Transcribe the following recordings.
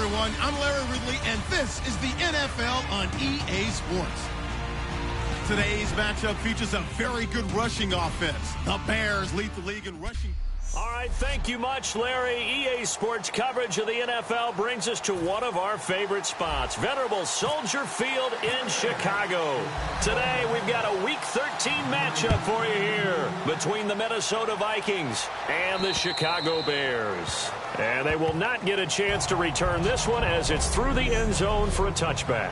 everyone. I'm Larry Ridley, and this is the NFL on EA Sports. Today's matchup features a very good rushing offense. The Bears lead the league in rushing. All right, thank you much, Larry. EA Sports coverage of the NFL brings us to one of our favorite spots, venerable Soldier Field in Chicago. Today, we've got a Week 13 matchup for you here between the Minnesota Vikings and the Chicago Bears. And they will not get a chance to return this one as it's through the end zone for a touchback.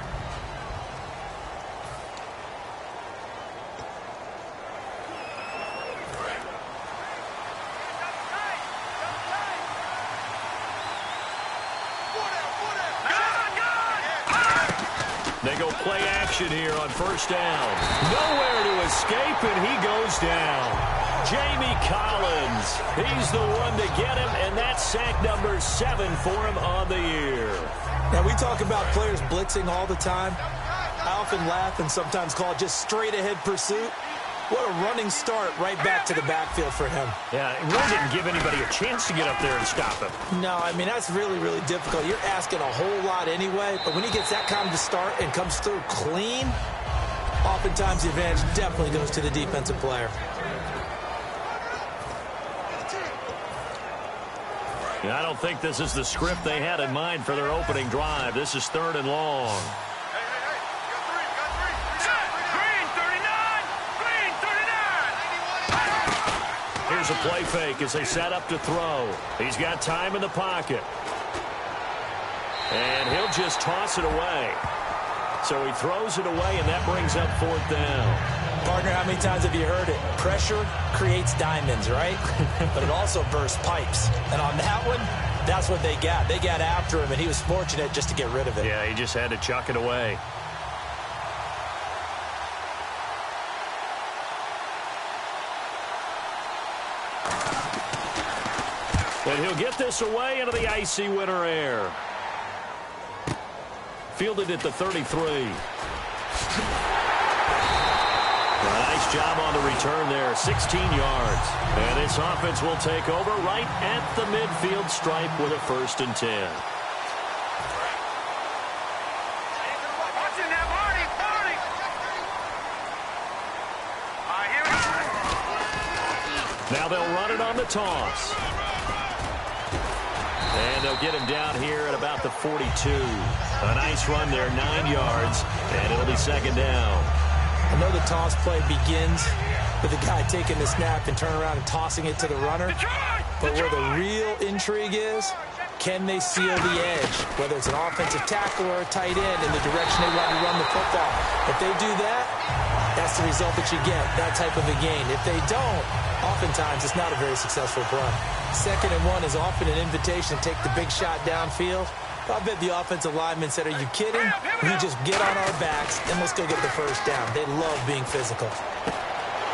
They go play action here on first down. Nowhere to escape, and he goes down. Jamie Collins, he's the one to get him, and that's sack number 7 for him on the year. Now, we talk about players blitzing all the time. I often laugh and sometimes call it just straight-ahead pursuit. What a running start right back to the backfield for him. Yeah, it really didn't give anybody a chance to get up there and stop him. No, I mean, that's really, really difficult. You're asking a whole lot anyway, but when he gets that kind of a start and comes through clean, oftentimes the advantage definitely goes to the defensive player. Yeah, I don't think this is the script they had in mind for their opening drive. This is 3rd and long. Here's a play fake as they set up to throw. He's got time in the pocket. And he'll just toss it away. So he throws it away, and that brings up 4th down. Partner, how many times have you heard it? Pressure creates diamonds, right? But it also bursts pipes. And on that one, that's what they got. They got after him, and he was fortunate just to get rid of it. Yeah, he just had to chuck it away. And he'll get this away into the icy winter air. Fielded at the 33. Nice job on the return there, 16 yards. And this offense will take over right at the midfield stripe with a 1st and 10. Now they'll run it on the toss. And they'll get him down here at about the 42. A nice run there, 9 yards, and it'll be 2nd down. I know the toss play begins with the guy taking the snap and turning around and tossing it to the runner. But where the real intrigue is, can they seal the edge, whether it's an offensive tackle or a tight end in the direction they want to run the football. If they do that, that's the result that you get, that type of a gain. If they don't, oftentimes it's not a very successful play. 2nd and 1 is often an invitation to take the big shot downfield. I bet the offensive linemen said, are you kidding? We just get on our backs and let's go get the 1st down. They love being physical.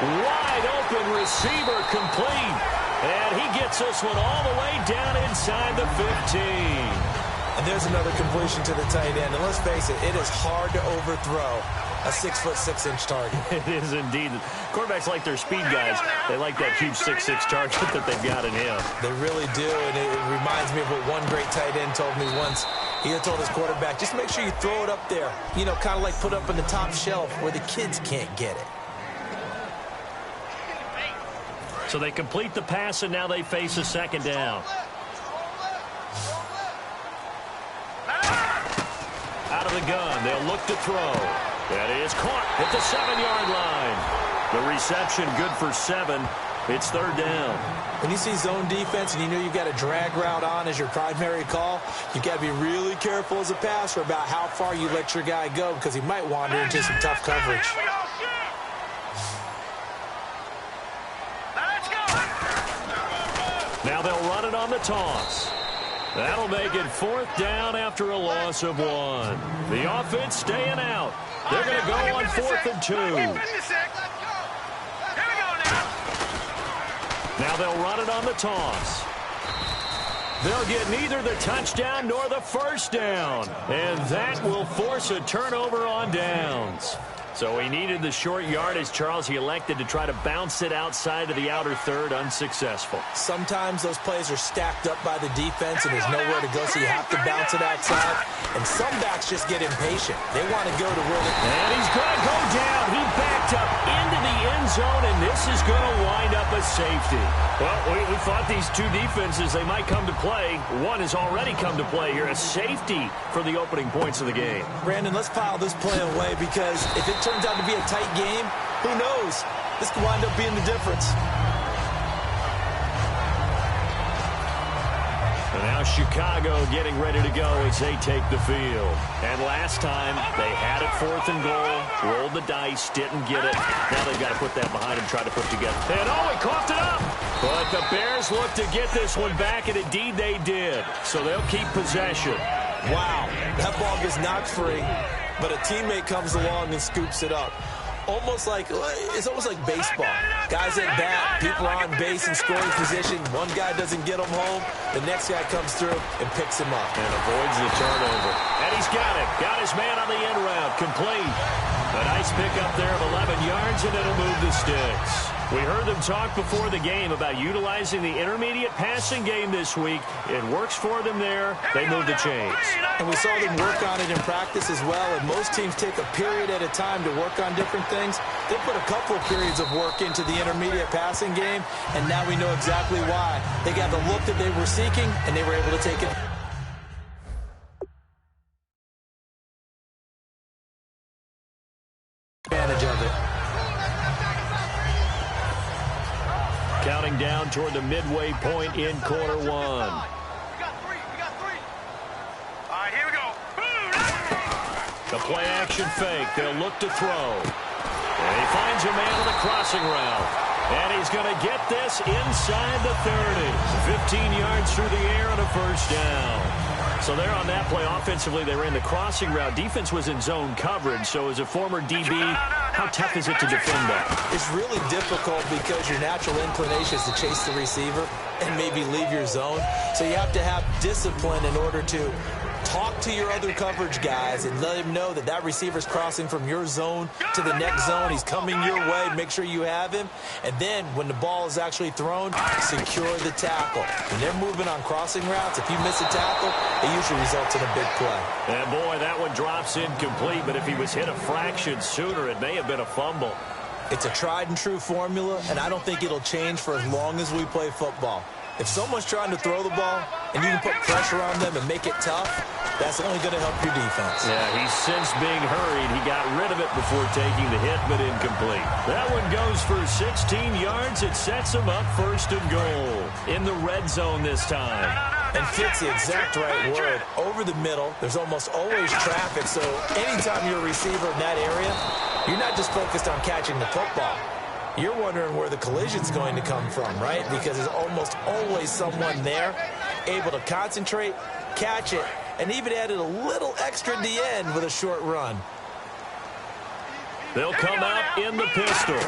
Wide open receiver complete. And he gets this one all the way down inside the 15. And there's another completion to the tight end. And let's face it, it is hard to overthrow a 6'6" target. It is indeed. Quarterbacks like their speed guys. They like that huge 6'6" target that they've got in him. They really do, and it reminds me of what one great tight end told me once. He had told his quarterback, just make sure you throw it up there. You know, kind of like put up on the top shelf where the kids can't get it. So they complete the pass, and now they face a 2nd down. Out of the gun, they'll look to throw. That is caught at the 7-yard line. The reception good for 7. It's 3rd down. When you see zone defense and you know you've got a drag route on as your primary call, you've got to be really careful as a passer about how far you let your guy go because he might wander into some tough coverage. Now they'll run it on the toss. That'll make it 4th down after a loss of 1. The offense staying out. They're going to go on 4th and 2. Now they'll run it on the toss. They'll get neither the touchdown nor the 1st down. And that will force a turnover on downs. So he needed the short yardage, Charles. He elected to try to bounce it outside of the outer third, unsuccessful. Sometimes those plays are stacked up by the defense and there's nowhere to go, so you have to bounce it outside. And some backs just get impatient. They want to go to where they... And he's going to go down. He backed up into the end zone, and this is going to wind up a safety. Well, we thought these two defenses, they might come to play. One has already come to play here, a safety for the opening points of the game. Brandon, let's file this play away because if it turns out to be a tight game, who knows? This could wind up being the difference. And now Chicago getting ready to go as they take the field. And last time, they had it 4th and goal, rolled the dice, didn't get it. Now they've got to put that behind them, try to put together. And he coughed it up! But the Bears look to get this one back, and indeed they did. So they'll keep possession. Wow, that ball gets knocked free, but a teammate comes along and scoops it up. It's almost like baseball. Guys at bat, people are on base in scoring position. One guy doesn't get him home. The next guy comes through and picks him up. And avoids the turnover. And he's got it. Got his man on the end route. Complete. A nice pickup there of 11 yards, and it'll move the sticks. We heard them talk before the game about utilizing the intermediate passing game this week. It works for them there. They move the chains. And we saw them work on it in practice as well. And most teams take a period at a time to work on different things. They put a couple of periods of work into the intermediate passing game, and now we know exactly why. They got the look that they were seeking, and they were able to take it. Advantage of it. Counting down toward the midway point in quarter one. We got three. All right, here we go. The play action fake. They'll look to throw. And he finds a man on the crossing route. And he's going to get this inside the 30. 15 yards through the air and a first down. So there on that play, offensively, they ran the crossing route. Defense was in zone coverage. So as a former DB, how tough is it to defend that? It's really difficult because your natural inclination is to chase the receiver and maybe leave your zone. So you have to have discipline in order to talk to your other coverage guys and let them know that that receiver's crossing from your zone to the next zone. He's coming your way. Make sure you have him. And then when the ball is actually thrown, secure the tackle. When they're moving on crossing routes, if you miss a tackle, it usually results in a big play. And boy, that one drops incomplete. But if he was hit a fraction sooner, it may have been a fumble. It's a tried and true formula, and I don't think it'll change for as long as we play football. If someone's trying to throw the ball and you can put pressure on them and make it tough, that's only going to help your defense. Yeah, he's since being hurried. He got rid of it before taking the hit, but incomplete. That one goes for 16 yards. It sets him up 1st and goal in the red zone this time. And fits the exact right word. Over the middle, there's almost always traffic, so anytime you're a receiver in that area, you're not just focused on catching the football. You're wondering where the collision's going to come from, right? Because there's almost always someone there able to concentrate, catch it, and even added a little extra at the end with a short run. They'll come out in the pistol.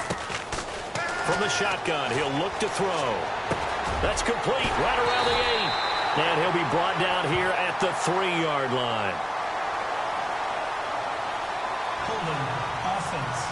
From the shotgun, he'll look to throw. That's complete right around the 8. And he'll be brought down here at the 3-yard line. Holding offense.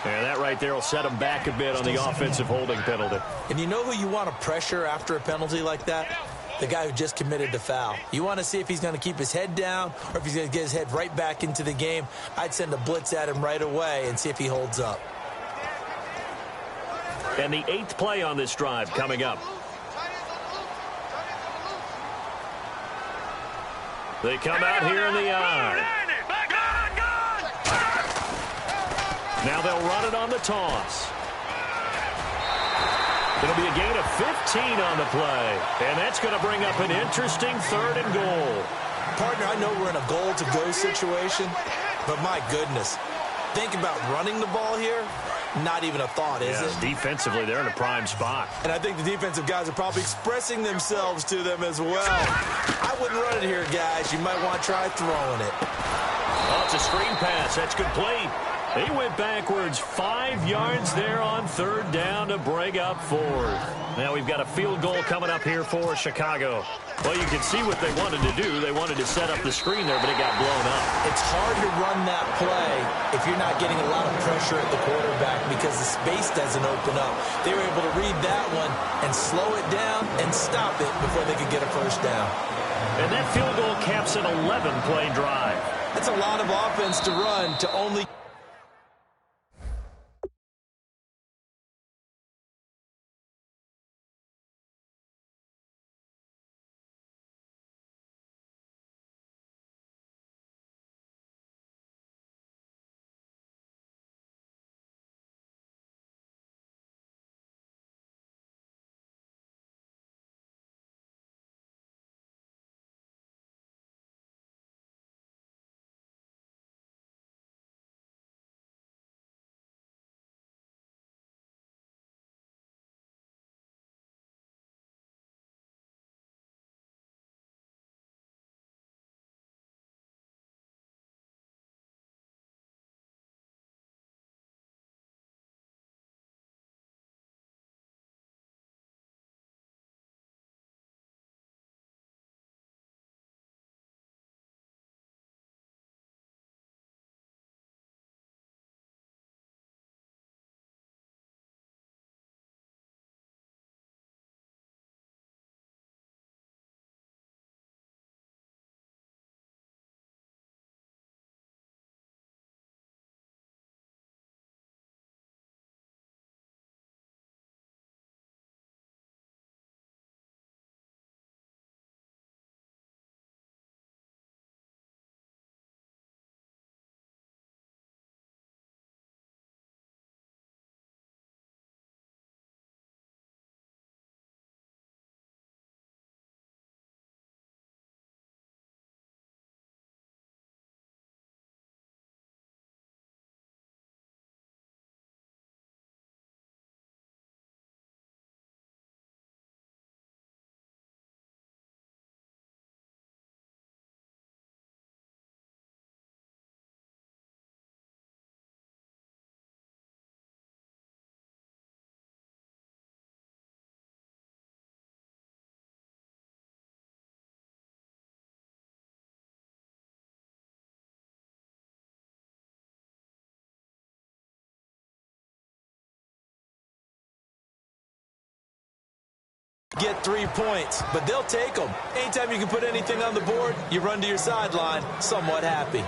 And that right there will set him back a bit on the offensive holding penalty. And you know who you want to pressure after a penalty like that? The guy who just committed the foul. You want to see if he's going to keep his head down or if he's going to get his head right back into the game. I'd send a blitz at him right away and see if he holds up. And the 8th play on this drive coming up. They come out here in the eye. Now they'll run it on the toss. It'll be a gain of 15 on the play. And that's going to bring up an interesting 3rd and goal. Partner, I know we're in a goal-to-go situation, but my goodness. Think about running the ball here. Not even a thought, is it? Defensively, they're in a prime spot. And I think the defensive guys are probably expressing themselves to them as well. I wouldn't run it here, guys. You might want to try throwing it. Oh, it's a screen pass. That's complete. He went backwards 5 yards there on 3rd down to bring up 4th. Now we've got a field goal coming up here for Chicago. Well, you can see what they wanted to do. They wanted to set up the screen there, but it got blown up. It's hard to run that play if you're not getting a lot of pressure at the quarterback because the space doesn't open up. They were able to read that one and slow it down and stop it before they could get a first down. And that field goal caps an 11-play drive. That's a lot of offense to run to only... get 3 points, but they'll take them. Anytime you can put anything on the board, you run to your sideline somewhat happy.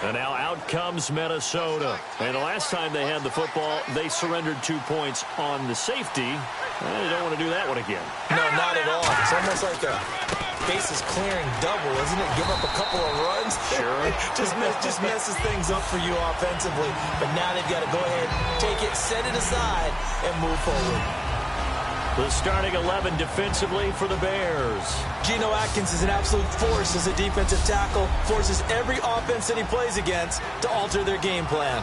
And now out comes Minnesota. And the last time they had the football, they surrendered 2 points on the safety. They don't want to do that one again. No, not at all. It's almost like a bases clearing double, isn't it? Give up a couple of runs. Sure. just messes things up for you offensively. But now they've got to go ahead, take it, set it aside, and move forward. The starting 11 defensively for the Bears. Geno Atkins is an absolute force as a defensive tackle. Forces every offense that he plays against to alter their game plan.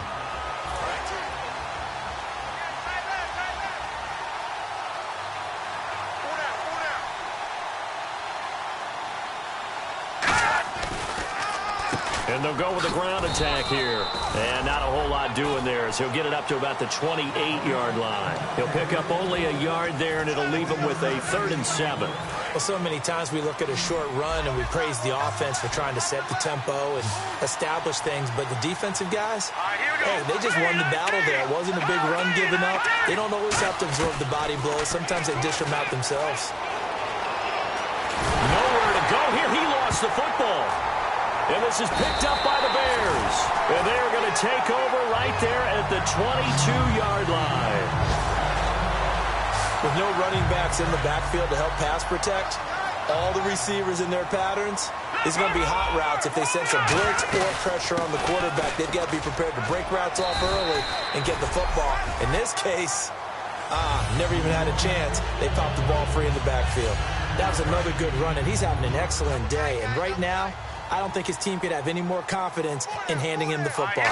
And they'll go with the ground attack here. And not a whole lot doing there as he'll get it up to about the 28-yard line. He'll pick up only a yard there, and it'll leave him with a 3rd and 7. Well, so many times we look at a short run and we praise the offense for trying to set the tempo and establish things. But the defensive guys, hey, they just won the battle there. It wasn't a big run given up. They don't always have to absorb the body blows. Sometimes they dish them out themselves. Nowhere to go here. He lost the football. And this is picked up by the Bears. And they're going to take over right there at the 22-yard line. With no running backs in the backfield to help pass protect, all the receivers in their patterns, it's going to be hot routes if they sense a blitz or pressure on the quarterback. They've got to be prepared to break routes off early and get the football. In this case, never even had a chance. They popped the ball free in the backfield. That was another good run, and he's having an excellent day. And right now, I don't think his team could have any more confidence in handing him the football.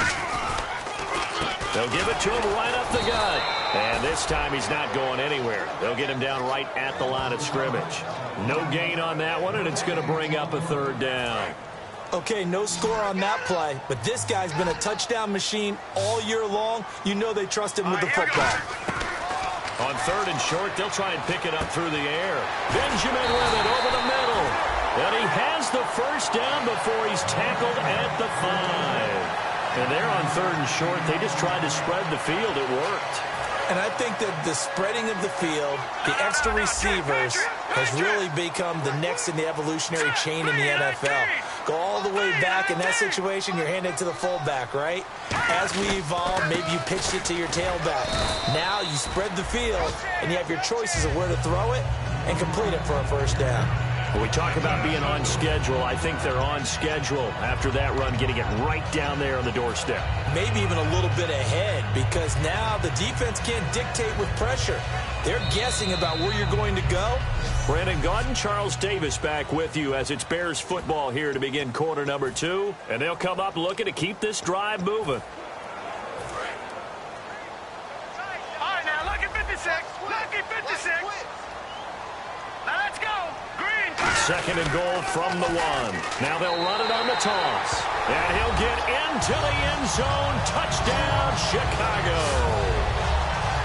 They'll give it to him right up the gut. And this time he's not going anywhere. They'll get him down right at the line of scrimmage. No gain on that one, and it's going to bring up a 3rd down. Okay, no score on that play, but this guy's been a touchdown machine all year long. You know they trust him with the football. On 3rd and short, they'll try and pick it up through the air. Benjamin with it over the middle. And he has the first down before he's tackled at the 5. And there on 3rd and short, they just tried to spread the field. It worked. And I think that the spreading of the field, the extra receivers, has really become the next in the evolutionary chain in the NFL. Go all the way back in that situation, you're handed to the fullback, right? As we evolve, maybe you pitched it to your tailback. Now you spread the field, and you have your choices of where to throw it and complete it for a first down. When we talk about being on schedule, I think they're on schedule after that run, getting it right down there on the doorstep. Maybe even a little bit ahead, because now the defense can't dictate with pressure. They're guessing about where you're going to go. Brandon Gaudin, Charles Davis back with you as it's Bears football here to begin quarter number 2. And they'll come up looking to keep this drive moving. All right, now look at 56. Look at 56. Now let's go. Green. 2nd and goal from the 1. Now they'll run it on the toss. And he'll get into the end zone. Touchdown, Chicago.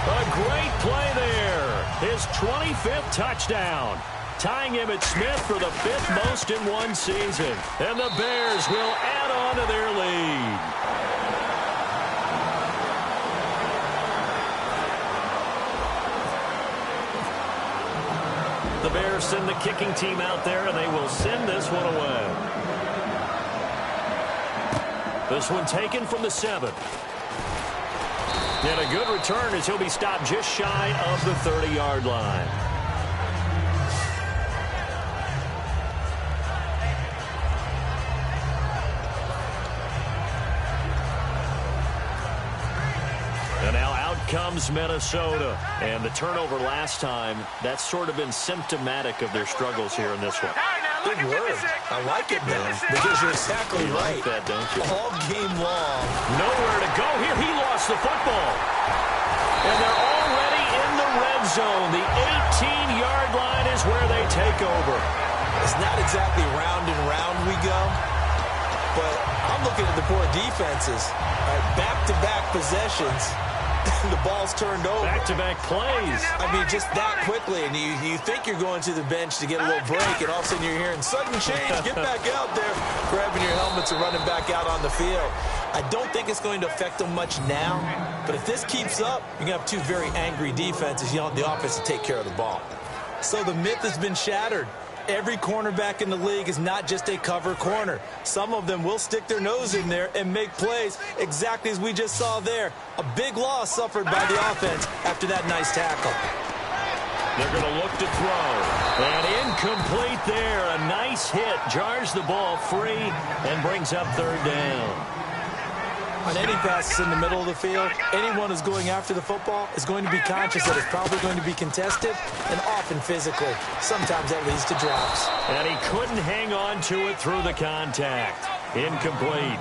A great play there. His 25th touchdown. Tying Emmitt Smith for the 5th most in one season. And the Bears will add on to their lead. The Bears send the kicking team out there, and they will send this one away. This one taken from the 7. And a good return as he'll be stopped just shy of the 30-yard line. And now out comes Minnesota. And the turnover last time, that's sort of been symptomatic of their struggles here in this one. Good word. I like it, man, because you're exactly right. Like that, don't you? All game long. Nowhere to go here. He lost the football. And they're already in the red zone. The 18-yard line is where they take over. It's not exactly round and round we go, but I'm looking at the poor defenses. Back-to-back possessions. The ball's turned over. Back-to-back plays. I mean, just that quickly, and you think you're going to the bench to get a little break, and all of a sudden you're hearing sudden change, get back out there, grabbing your helmets and running back out on the field. I don't think it's going to affect them much now, but if this keeps up, you're going to have two very angry defenses. You want the offense to take care of the ball. So the myth has been shattered. Every cornerback in the league is not just a cover corner. Some of them will stick their nose in there and make plays exactly as we just saw there. A big loss suffered by the offense after that nice tackle. They're going to look to throw. And incomplete there. A nice hit. Jars the ball free and brings up 3rd down. On any passes in the middle of the field, anyone who's going after the football is going to be conscious that it's probably going to be contested and often physically. Sometimes that leads to drops. And he couldn't hang on to it through the contact. Incomplete.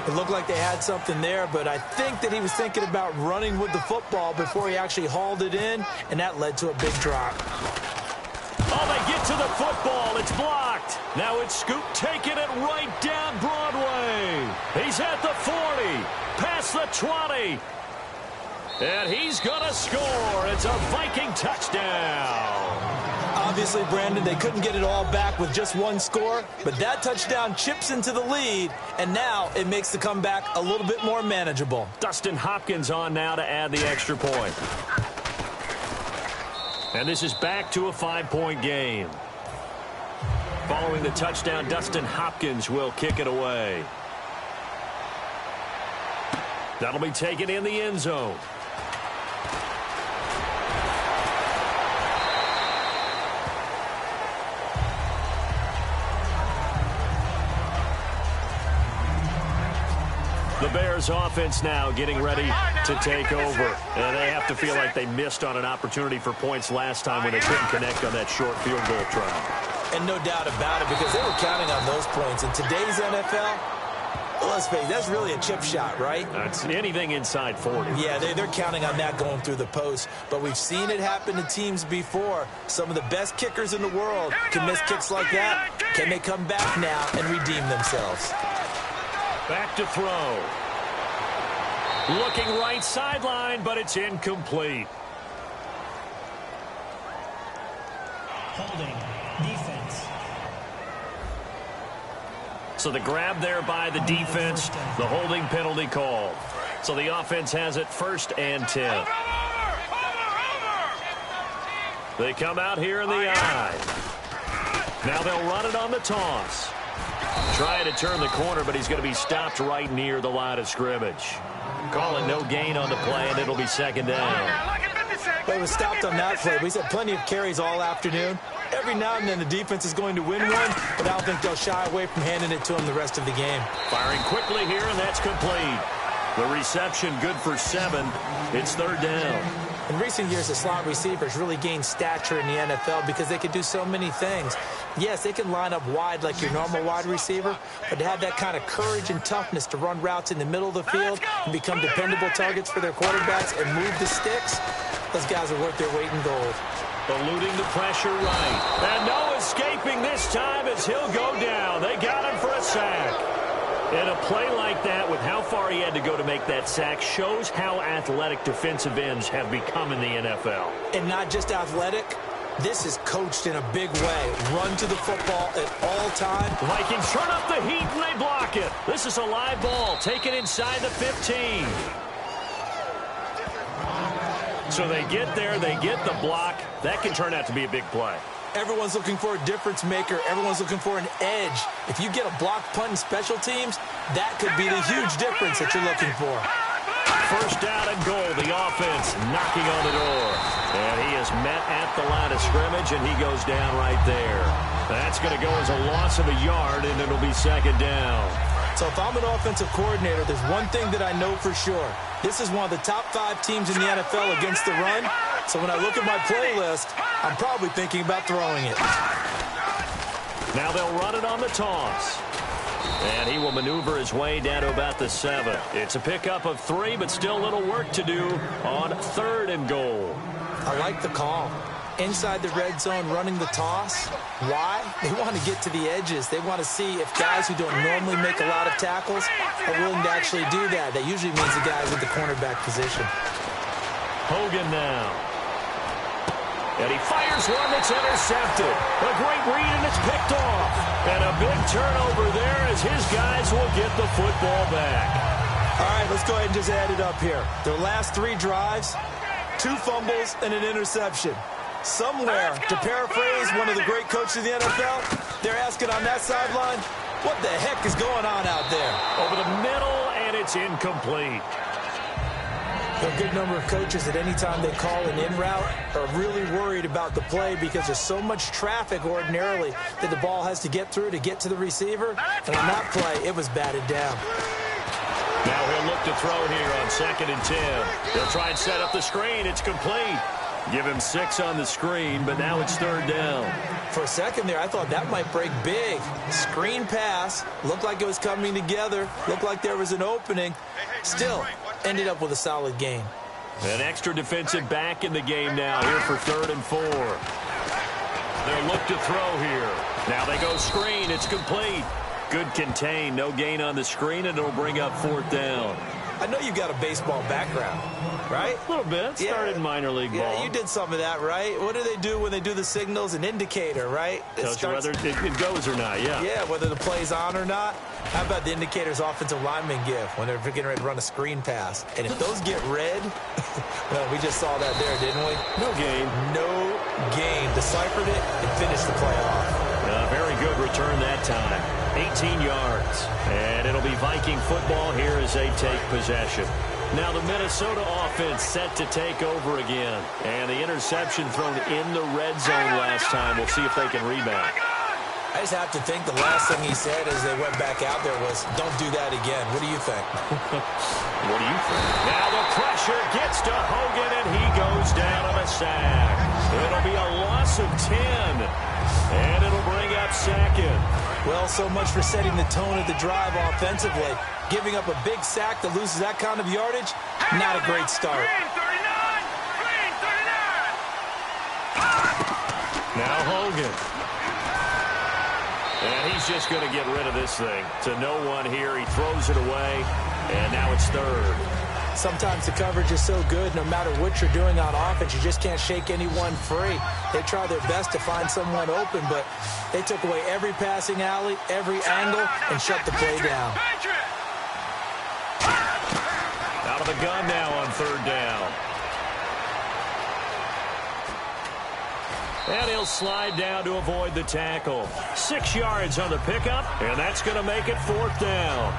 It looked like they had something there, but I think that he was thinking about running with the football before he actually hauled it in, and that led to a big drop. Oh, they get to the football. It's blocked. Now it's Scoop taking it right down Broadway. He's at the 40, past the 20. And he's going to score. It's a Viking touchdown. Obviously, Brandon, they couldn't get it all back with just one score, but that touchdown chips into the lead, and now it makes the comeback a little bit more manageable. Dustin Hopkins on now to add the extra point. And this is back to a 5-point game. Following the touchdown, Dustin Hopkins will kick it away. That'll be taken in the end zone. The Bears offense now getting ready to take over. And they have to feel like they missed on an opportunity for points last time when they couldn't connect on that short field goal try. And no doubt about it, because they were counting on those points. In today's NFL, Well, let's face it, that's really a chip shot, right? That's anything inside 40. Yeah, they're counting on that going through the post. But we've seen it happen to teams before. Some of the best kickers in the world can miss kicks like that. Can they come back now and redeem themselves? Back to throw. Looking right sideline, but it's incomplete. Holding. Defense. So the grab there by the defense, the holding penalty called. So the offense has it 1st and 10. They come out here in the eye. Now they'll run it on the toss. Trying to turn the corner, but he's going to be stopped right near the line of scrimmage. Calling no gain on the play, and it'll be 2nd down. But it was stopped on that play. We said plenty of carries all afternoon. Every now and then the defense is going to win one, but I don't think they'll shy away from handing it to him the rest of the game. Firing quickly here, and that's complete. The reception good for 7. It's 3rd down. In recent years, the slot receivers really gained stature in the NFL because they can do so many things. Yes, they can line up wide like your normal wide receiver, but to have that kind of courage and toughness to run routes in the middle of the field and become dependable targets for their quarterbacks and move the sticks, those guys are worth their weight in gold. Eluding the pressure right. And no escaping this time as he'll go down. They got him for a sack. And a play like that with how far he had to go to make that sack shows how athletic defensive ends have become in the NFL. And not just athletic. This is coached in a big way. Run to the football at all time. Vikings turn up the heat and they block it. This is a live ball taken inside the 15. So they get there, they get the block. That can turn out to be a big play. Everyone's looking for a difference maker. Everyone's looking for an edge. If you get a block punt in special teams, that could be the huge difference that you're looking for. 1st down and goal. The offense knocking on the door. And he is met at the line of scrimmage, and he goes down right there. That's going to go as a loss of a yard, and it'll be 2nd down. So if I'm an offensive coordinator, there's one thing that I know for sure. This is one of the top 5 teams in the NFL against the run. So when I look at my playlist, I'm probably thinking about throwing it. Now they'll run it on the toss. And he will maneuver his way down to about the 7. It's a pickup of 3, but still a little work to do on 3rd and goal. I like the call. Inside the red zone, running the toss. Why? They want to get to the edges. They want to see if guys who don't normally make a lot of tackles are willing to actually do that. That usually means the guys at the cornerback position. Hogan now. And he fires one that's intercepted. A great read, and it's picked off. And a big turnover there as his guys will get the football back. All right, let's go ahead and just add it up here. Their last 3 drives, 2 fumbles and an interception. Somewhere, to paraphrase one of the great coaches of the NFL, they're asking on that sideline, what the heck is going on out there? Over the middle, and it's incomplete. A good number of coaches at any time they call an in route are really worried about the play because there's so much traffic ordinarily that the ball has to get through to get to the receiver. And on that play, it was batted down. Now he'll look to throw here on 2nd and 10. He'll try and set up the screen. It's complete. Give him 6 on the screen, but now it's 3rd down. For a second there, I thought that might break big. Screen pass. Looked like it was coming together. Looked like there was an opening. Still, ended up with a solid game. An extra defensive back in the game now here for 3rd and 4. They'll look to throw here. Now they go screen. It's complete. Good contain. No gain on the screen, and it'll bring up 4th down. I know you've got a baseball background, right? A little bit. Started in minor league ball. Yeah, you did some of that, right? What do they do when they do the signals? An indicator, right? Tells you whether it goes or not, yeah. Yeah, whether the play's on or not. How about the indicators offensive linemen give when they're getting ready to run a screen pass? And if those get red, well, we just saw that there, didn't we? No gain. No gain. Deciphered it and finished the play off. Very good return that time. 18 yards. And it'll be Viking football here as they take possession. Now the Minnesota offense set to take over again. And the interception thrown in the red zone last time. We'll see if they can rebound. I just have to think the last thing he said as they went back out there was, don't do that again. What do you think? What do you think? Now the pressure gets to Hogan, and he goes down on a sack. It'll be a loss of 10. And it'll bring up 2nd. Well, so much for setting the tone of the drive offensively. Giving up a big sack that loses that kind of yardage, not a great start. Green 39. Now Hogan. And he's just going to get rid of this thing. To no one here. He throws it away, and now it's third. Sometimes the coverage is so good, no matter what you're doing on offense, you just can't shake anyone free. They try their best to find someone open, but they took away every passing alley, every angle, and shut the play down. Out of the gun now on third down. And he'll slide down to avoid the tackle. 6 yards on the pickup, and that's going to make it fourth down.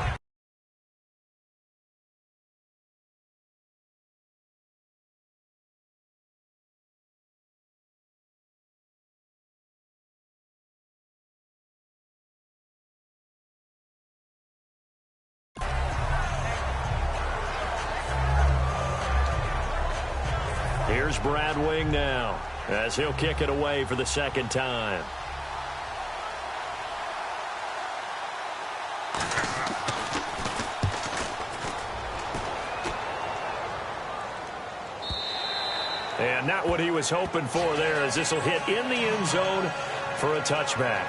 Here's Brad Wing now, as he'll kick it away for the second time. And not what he was hoping for there, as this will hit in the end zone for a touchback.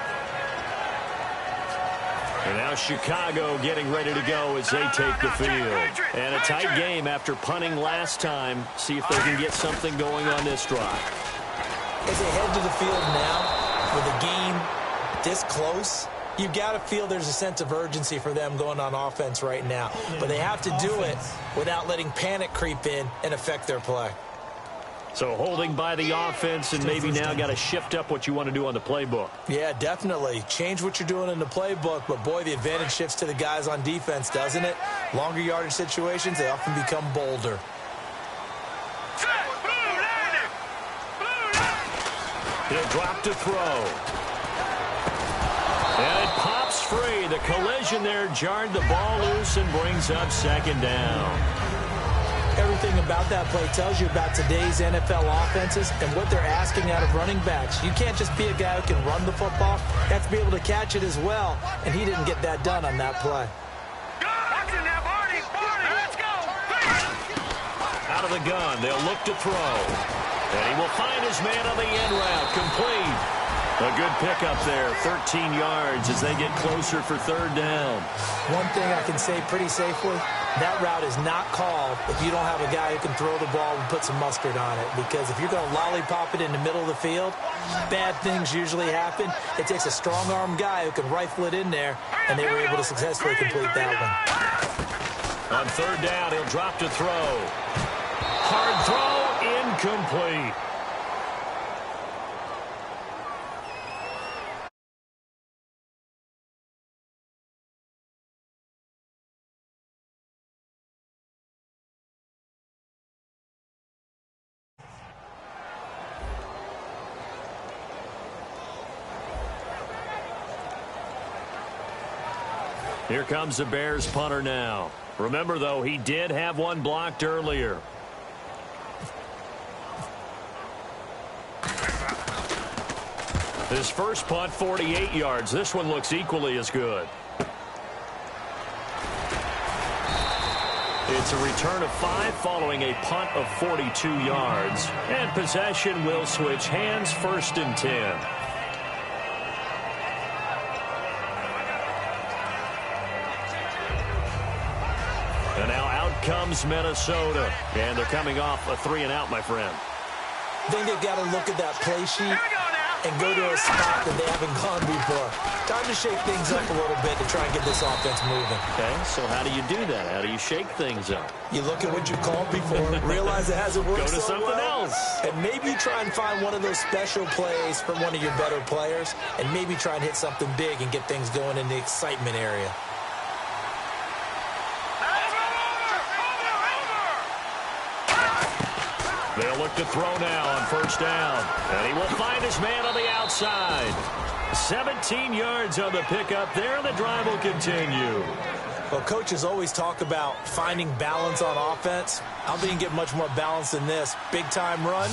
And now Chicago getting ready to go as they take the field. And a tight game after punting last time. See if they can get something going on this drive. As they head to the field now, with a game this close, you've got to feel there's a sense of urgency for them going on offense right now. But they have to do it without letting panic creep in and affect their play. So holding by the offense, and maybe now got to shift up what you want to do on the playbook. Yeah, definitely. Change what you're doing in the playbook, but boy, the advantage shifts to the guys on defense, doesn't it? Longer yardage situations, they often become bolder. He'll drop to throw. And it pops free. The collision there jarred the ball loose and brings up second down. Everything about that play tells you about today's NFL offenses and what they're asking out of running backs. You can't just be a guy who can run the football. You have to be able to catch it as well, and he didn't get that done on that play. Out of the gun, they'll look to throw. And he will find his man on the end route, complete. A good pickup there, 13 yards as they get closer for third down. One thing I can say pretty safely, that route is not called if you don't have a guy who can throw the ball and put some mustard on it. Because if you're going to lollipop it in the middle of the field, bad things usually happen. It takes a strong-arm guy who can rifle it in there, and they were able to successfully complete that one. On third down, he'll drop to throw. Hard throw, incomplete. Here comes the Bears punter now. Remember, though, he did have one blocked earlier. His first punt, 48 yards. This one looks equally as good. It's a return of 5 following a punt of 42 yards. And possession will switch hands, 1st and 10. And now out comes Minnesota. And they're coming off a 3-and-out, my friend. I think they've got to look at that play sheet and go to a spot that they haven't gone before. Time to shake things up a little bit to try and get this offense moving. Okay, so how do you do that? How do you shake things up? You look at what you called before, realize it hasn't worked Go to so something well, else. and maybe try and find one of those special plays from one of your better players, and maybe try and hit something big and get things going in the excitement area. They'll look to throw now on first down. And he will find his man on the outside. 17 yards on the pickup there, and the drive will continue. Well, coaches always talk about finding balance on offense. I don't think you can get much more balance than this. Big-time run,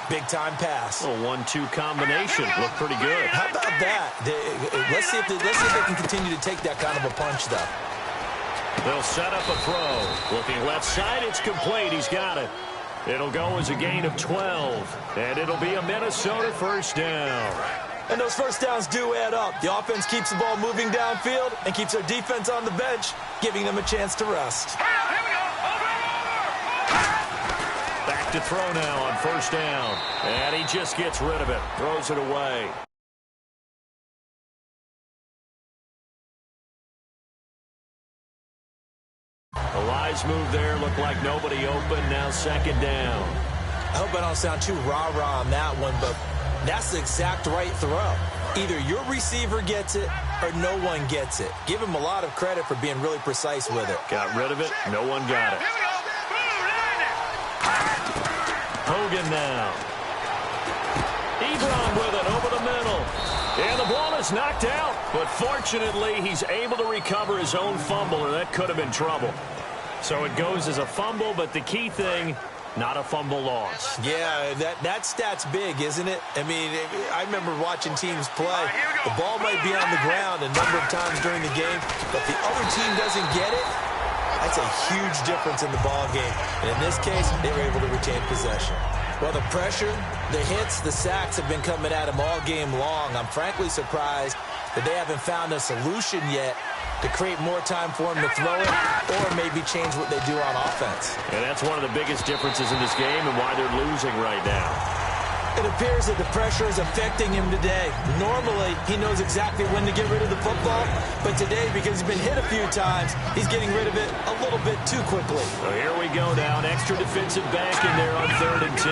Big-time pass. A 1-2 combination. Looked pretty good. How about that? Let's see if they can continue to take that kind of a punch, though. They'll set up a throw. Looking left side, it's complete. He's got it. It'll go as a gain of 12, and it'll be a Minnesota first down. And those first downs do add up. The offense keeps the ball moving downfield and keeps their defense on the bench, giving them a chance to rest. Here we go. Back to throw now on first down. And he just gets rid of it. Throws it away. A wise move there. Looked like nobody open. Now second down. I hope I don't sound too rah-rah on that one, but that's the exact right throw. Either your receiver gets it or no one gets it. Give him a lot of credit for being really precise with it. Got rid of it. No one got it. Hogan now. Ebron with it over the middle. And the ball is knocked out. But fortunately, he's able to recover his own fumble, or that could have been trouble. So it goes as a fumble, but the key thing, not a fumble loss. Yeah, that stat's big, isn't it? I mean, I remember watching teams play. The ball might be on the ground a number of times during the game, but the other team doesn't get it. That's a huge difference in the ball game. And in this case, they were able to retain possession. Well, the pressure, the hits, the sacks have been coming at them all game long. I'm frankly surprised that they haven't found a solution yet to create more time for him to throw it or maybe change what they do on offense. And that's one of the biggest differences in this game and why they're losing right now. It appears that the pressure is affecting him today. Normally, he knows exactly when to get rid of the football, but today, because he's been hit a few times, he's getting rid of it a little bit too quickly. So here we go now. An extra defensive back in there on 3rd and 10.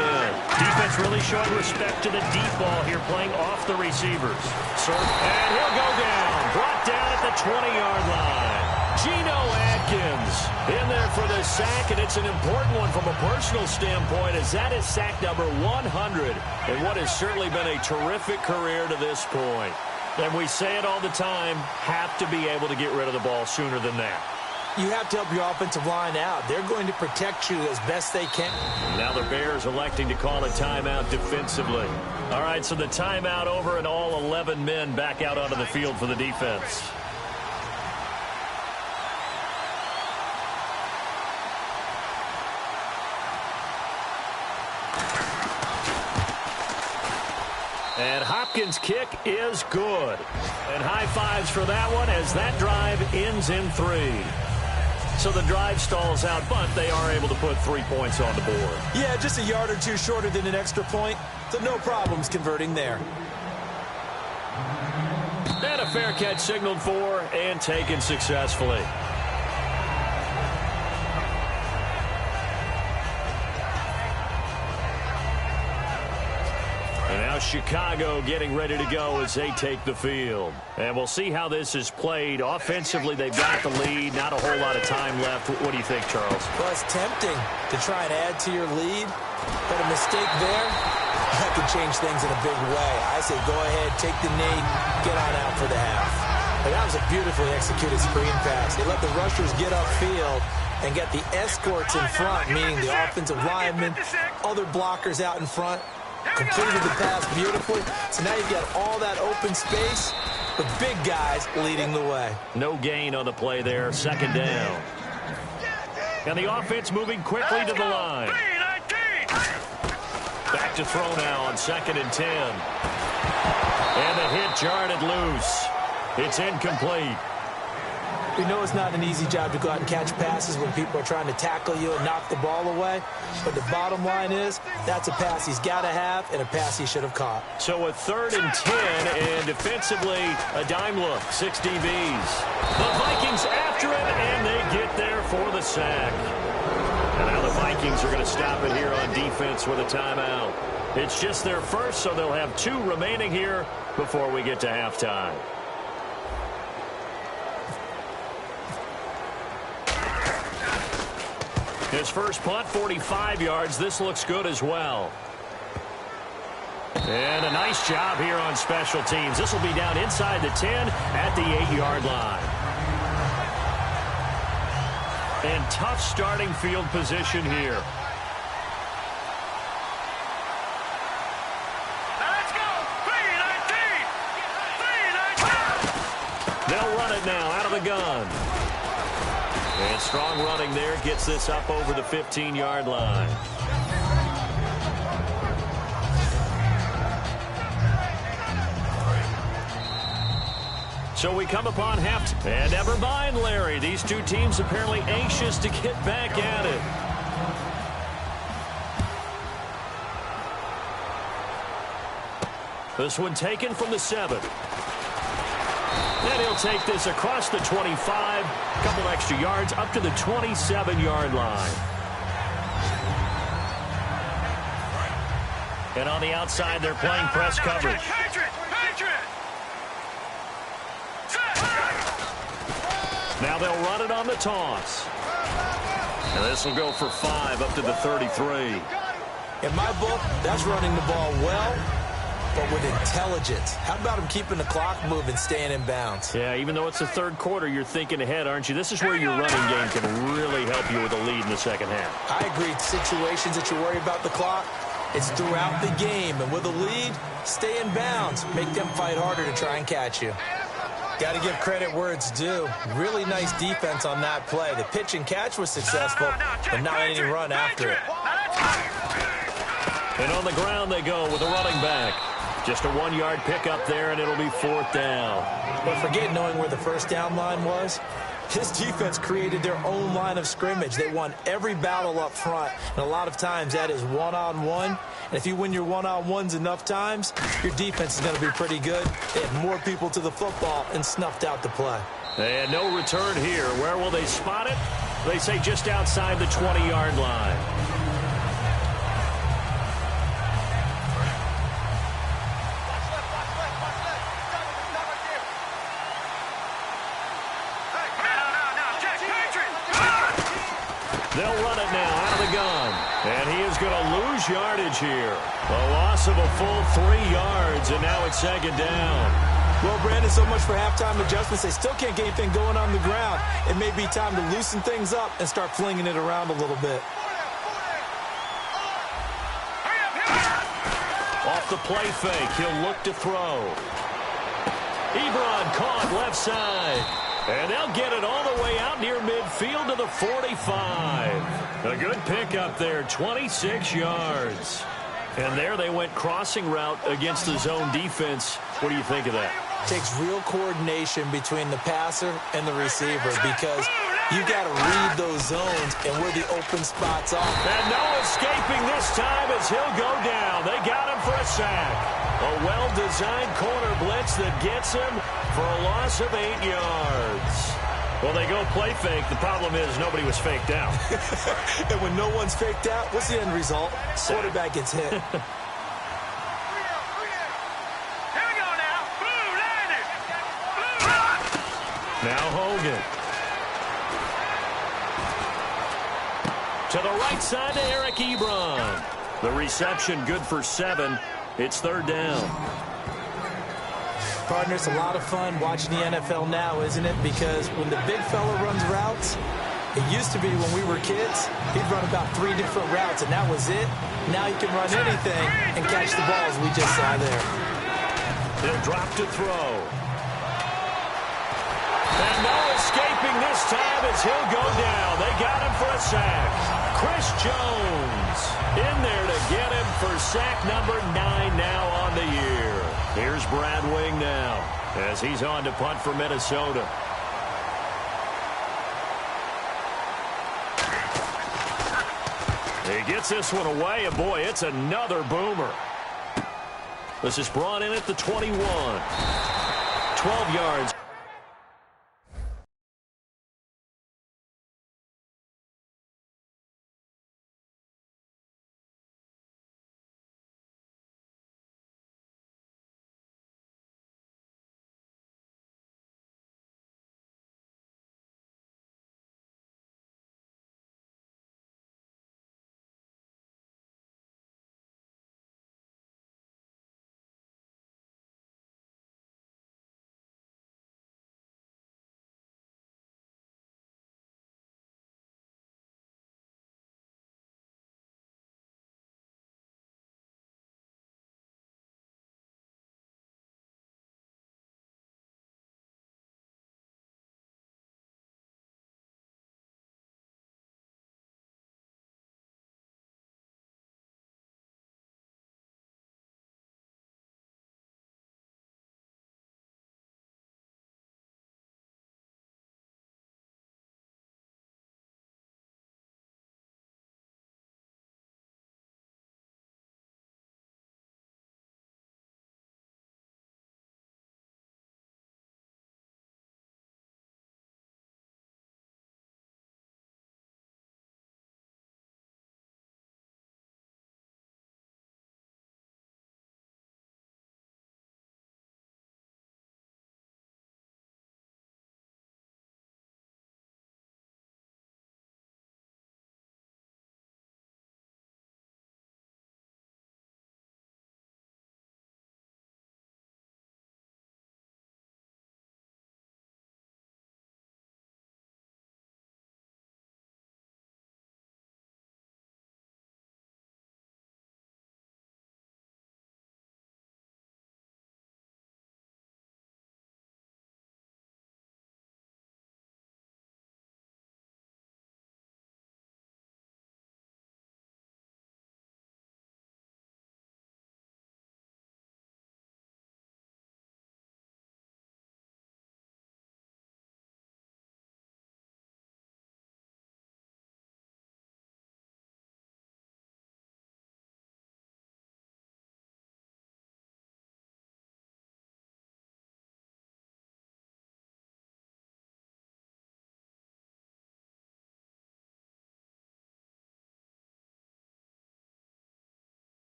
Defense really showing respect to the deep ball here, playing off the receivers. And he'll go down. Brought down at the 20-yard line. Geno Atkins in there for the sack, and it's an important one from a personal standpoint, as that is sack number 100 in what has certainly been a terrific career to this point. And we say it all the time, have to be able to get rid of the ball sooner than that. You have to help your offensive line out. They're going to protect you as best they can. Now the Bears electing to call a timeout defensively. All right, so the timeout over and all 11 men back out onto the field for the defense. And Hopkins' kick is good. And high fives for that one as that drive ends in 3. So the drive stalls out, but they are able to put 3 points on the board. Yeah, just a yard or two shorter than an extra point, so no problems converting there. And a fair catch signaled for and taken successfully. And now Chicago getting ready to go as they take the field. And we'll see how this is played. Offensively, they've got the lead. Not a whole lot of time left. What do you think, Charles? Well, it's tempting to try and add to your lead, but a mistake there, that could change things in a big way. I say go ahead, take the knee, get on out for the half. But that was a beautifully executed screen pass. They let the rushers get upfield and get the escorts in front, meaning the offensive linemen, other blockers out in front. Completed the pass beautifully. So now you've got all that open space with big guys leading the way. No gain on the play there. Second down. And the offense moving quickly to the line. Back to throw now on 2nd and 10. And the hit jarred it loose. It's incomplete. We know it's not an easy job to go out and catch passes when people are trying to tackle you and knock the ball away. But the bottom line is, that's a pass he's got to have and a pass he should have caught. So a 3rd and 10, and defensively, a dime look, 6 DBs. The Vikings after it, and they get there for the sack. And now the Vikings are going to stop it here on defense with a timeout. It's just their first, so they'll have 2 remaining here before we get to halftime. His first punt, 45 yards. This looks good as well. And a nice job here on special teams. This will be down inside the 10 at the 8-yard line. And tough starting field position here. it now out of the gun. And strong running there gets this up over the 15-yard line. So we come upon half. And never mind, Larry. These two teams apparently anxious to get back at it. This one taken from the 7. And he'll take this across the 25. A couple extra yards up to the 27-yard line. And on the outside, they're playing press coverage. Now they'll run it on the toss. And this will go for 5 up to the 33. In my book, that's running the ball well, but with intelligence. How about him keeping the clock moving, staying in bounds? Yeah, even though it's the third quarter, you're thinking ahead, aren't you? This is where your running game can really help you with a lead in the second half. I agree. Situations that you worry about the clock, it's throughout the game. And with a lead, stay in bounds. Make them fight harder to try and catch you. Got to give credit where it's due. Really nice defense on that play. The pitch and catch was successful, but not any run after it. And on the ground they go with a running back. Just a 1-yard pickup there, and it'll be 4th down. But forget knowing where the first down line was. His defense created their own line of scrimmage. They won every battle up front, and a lot of times that is one-on-one. And if you win your one-on-ones enough times, your defense is going to be pretty good. They had more people to the football and snuffed out the play. And no return here. Where will they spot it? They say just outside the 20-yard line. They'll run it now out of the gun. And he is going to lose yardage here. A loss of a full 3 yards, and now it's 2nd down. Well, Brandon, so much for halftime adjustments. They still can't get anything going on the ground. It may be time to loosen things up and start flinging it around a little bit. Off the play fake, he'll look to throw. Ebron caught left side. And they'll get it all the way out near midfield to the 45. A good pickup there, 26 yards. And there they went crossing route against the zone defense. What do you think of that? Takes real coordination between the passer and the receiver because you got to read those zones and where the open spots are. And no escaping this time as he'll go down. They got him for a sack. A well-designed corner blitz that gets him for a loss of 8 yards. Well, they go play fake. The problem is nobody was faked out. And when no one's faked out, what's the end result? Quarterback gets hit. Now Hogan. To the right side to Eric Ebron. The reception good for 7. It's 3rd down. Partner, it's a lot of fun watching the NFL now, isn't it? Because when the big fella runs routes, it used to be when we were kids, he'd run about 3 different routes, and that was it. Now he can run anything and catch the balls we just saw there. He'll drop to throw. And no escaping this time as he'll go down. They got him for a sack. Chris Jones in there to get him for sack number 9 now on the year. Here's Brad Wing now as he's on to punt for Minnesota. He gets this one away, and boy, it's another boomer. This is brought in at the 21. 12 yards.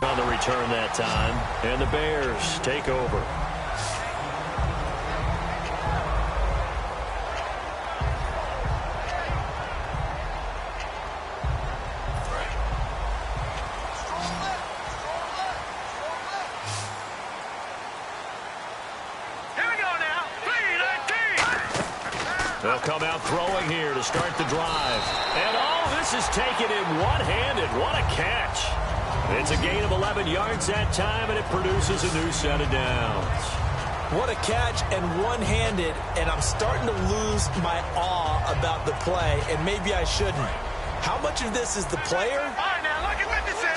On the return that time, and the Bears take over. They'll come out throwing here to start the drive. And this is taken in one-handed. What a catch. It's a gain of 11 yards that time, and it produces a new set of downs. What a catch and one-handed, and I'm starting to lose my awe about the play, and maybe I shouldn't. How much of this is the player?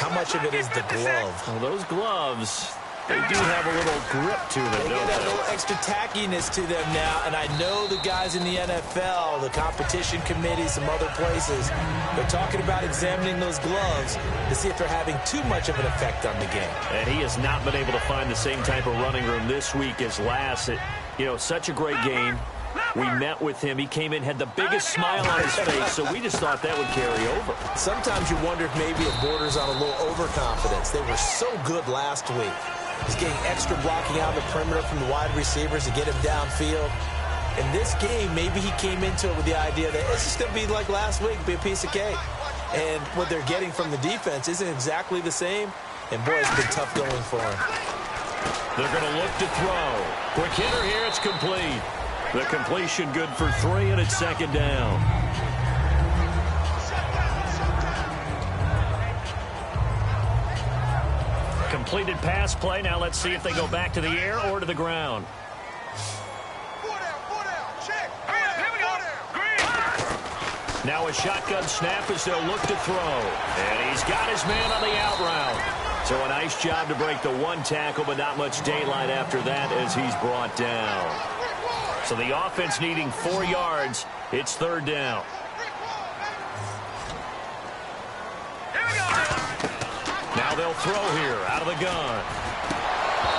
How much of it is the glove? Well, those gloves, they do have a little grip to them, They don't get that they? little extra tackiness to them now, and I know the guys in the NFL, the competition committee, some other places, they're talking about examining those gloves to see if they're having too much of an effect on the game. And he has not been able to find the same type of running room this week as last. Such a great game. We met with him. He came in, had the biggest smile on his face, so we just thought that would carry over. Sometimes you wonder if maybe it borders on a little overconfidence. They were so good last week. He's getting extra blocking out of the perimeter from the wide receivers to get him downfield. In this game, maybe he came into it with the idea that it's just going to be like last week, be a piece of cake. And what they're getting from the defense isn't exactly the same. And, boy, it's been tough going for him. They're going to look to throw. Quick hitter here. It's complete. The completion good for 3, and it's second down. Completed pass play. Now let's see if they go back to the air or to the ground. Now a shotgun snap as they'll look to throw. And he's got his man on the out route. So a nice job to break the one tackle, but not much daylight after that as he's brought down. So the offense needing 4 yards. It's third down. Now they'll throw here out of the gun.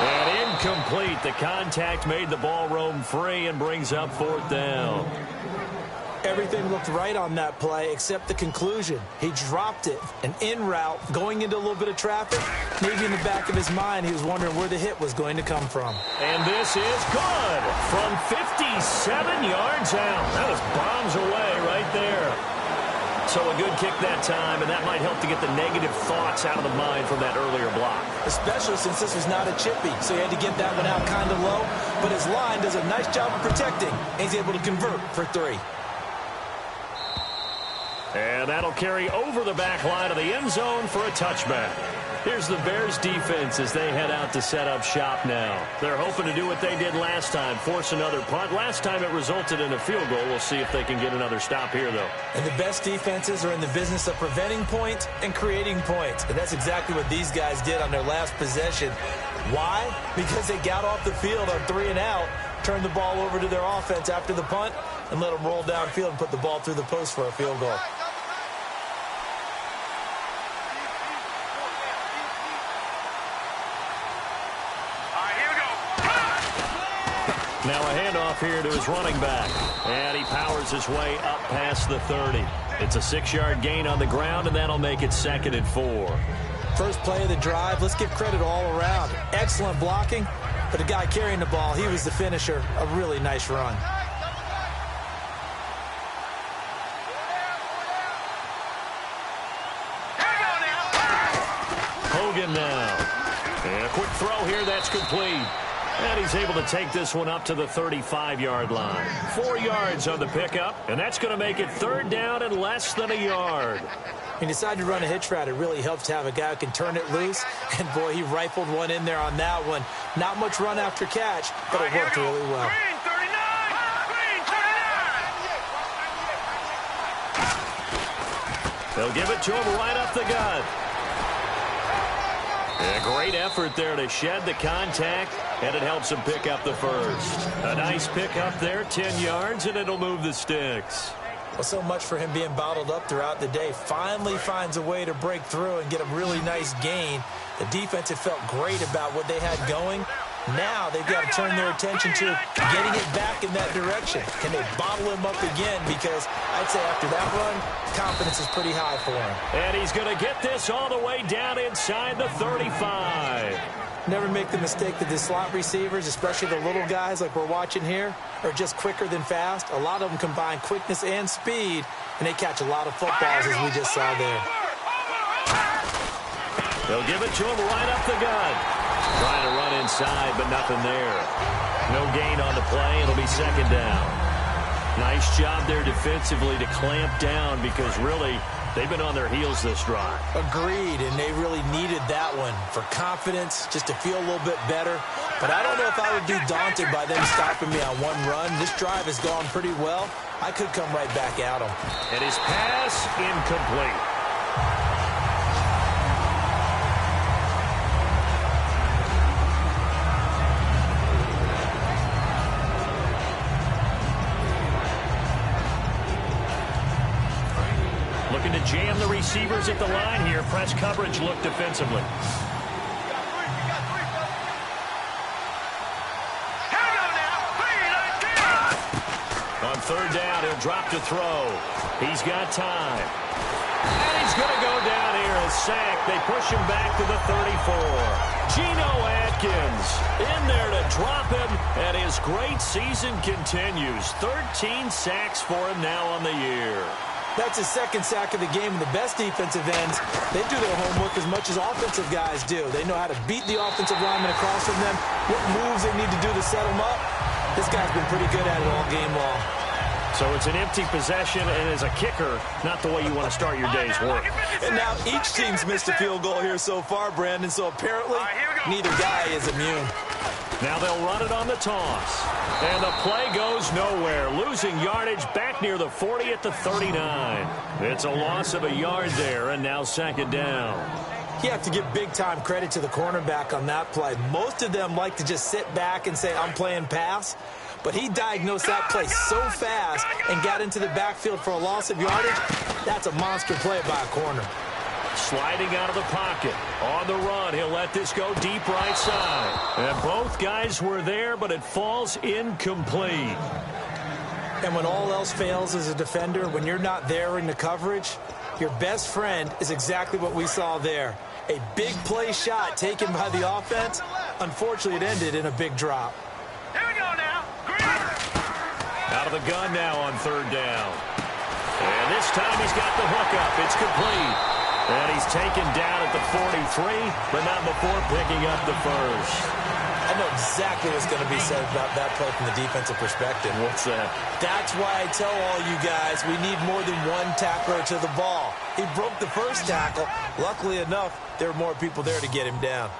And incomplete. The contact made the ball roam free and brings up fourth down. Everything looked right on that play except the conclusion. He dropped it, an in route, going into a little bit of traffic. Maybe in the back of his mind, he was wondering where the hit was going to come from. And this is good from 57 yards out. That was bombs away right there. So a good kick that time, and that might help to get the negative thoughts out of the mind from that earlier block. Especially since this was not a chippy, so he had to get that one out kind of low. But his line does a nice job of protecting, and he's able to convert for 3. And that'll carry over the back line of the end zone for a touchback. Here's the Bears defense as they head out to set up shop now. They're hoping to do what they did last time, force another punt. Last time it resulted in a field goal. We'll see if they can get another stop here, though. And the best defenses are in the business of preventing points and creating points. And that's exactly what these guys did on their last possession. Why? Because they got off the field on 3 and out, turned the ball over to their offense after the punt, and let them roll downfield and put the ball through the post for a field goal. Now a handoff here to his running back. And he powers his way up past the 30. It's a 6-yard gain on the ground, and that'll make it 2nd and 4. First play of the drive. Let's give credit all around. Excellent blocking, but the guy carrying the ball, he was the finisher. A really nice run. Hogan now. And a quick throw here. That's complete. And he's able to take this one up to the 35-yard line. 4 yards on the pickup, and that's going to make it 3rd down and less than a yard. He decided to run a hitch route. It really helps to have a guy who can turn it loose. And, boy, he rifled one in there on that one. Not much run after catch, but it worked really well. Green 39! Green 39! They'll give it to him right up the gut. A great effort there to shed the contact, and it helps him pick up the first. A nice pick up there, 10 yards, and it'll move the sticks. Well, so much for him being bottled up throughout the day. Finally finds a way to break through and get a really nice gain. The defense had felt great about what they had going, Now they've got to turn their attention to getting it back in that direction. Can they bottle him up again? Because I'd say after that run, confidence is pretty high for him. And he's going to get this all the way down inside the 35. Never make the mistake that the slot receivers, especially the little guys like we're watching here, are just quicker than fast. A lot of them combine quickness and speed, and they catch a lot of footballs as we just saw there. They'll give it to him right up the gut. Trying to run inside, but nothing there. No gain on the play. It'll be second down. Nice job there defensively to clamp down because really they've been on their heels this drive. Agreed, and they really needed that one for confidence, just to feel a little bit better. But I don't know if I would be daunted by them stopping me on one run. This drive has gone pretty well. I could come right back at them. And his pass incomplete. Looking to jam the receivers at the line here. Press coverage look defensively. On third down, he'll drop to throw. He's got time. And he's going to go down here, a sack. They push him back to the 34. Geno Atkins in there to drop him, and his great season continues. 13 sacks for him now on the year. That's his second sack of the game, and the best defensive ends, they do their homework as much as offensive guys do. They know how to beat the offensive lineman across from them, what moves they need to do to set them up. This guy's been pretty good at it all game long. So it's an empty possession, and as a kicker, not the way you want to start your day's work. And now each team's missed a field goal here so far, Brandon, so apparently neither guy is immune. Now they'll run it on the toss. And the play goes nowhere. Losing yardage back near the 40 at the 39. It's a loss of a yard there, and now second down. You have to give big-time credit to the cornerback on that play. Most of them like to just sit back and say, I'm playing pass. But he diagnosed that play so fast and got into the backfield for a loss of yardage. That's a monster play by a corner. Sliding out of the pocket. On the run, he'll let this go deep right side. And both guys were there, but it falls incomplete. And when all else fails as a defender, when you're not there in the coverage, your best friend is exactly what we saw there. A big play shot taken by the offense. Unfortunately, it ended in a big drop. Here we go now. Out of the gun now on third down. And this time he's got the hook up. It's complete. And he's taken down at the 43, but not before picking up the first. I know exactly what's going to be said about that play from the defensive perspective. What's that? That's why I tell all you guys we need more than one tackler to the ball. He broke the first tackle. Luckily enough, there were more people there to get him down.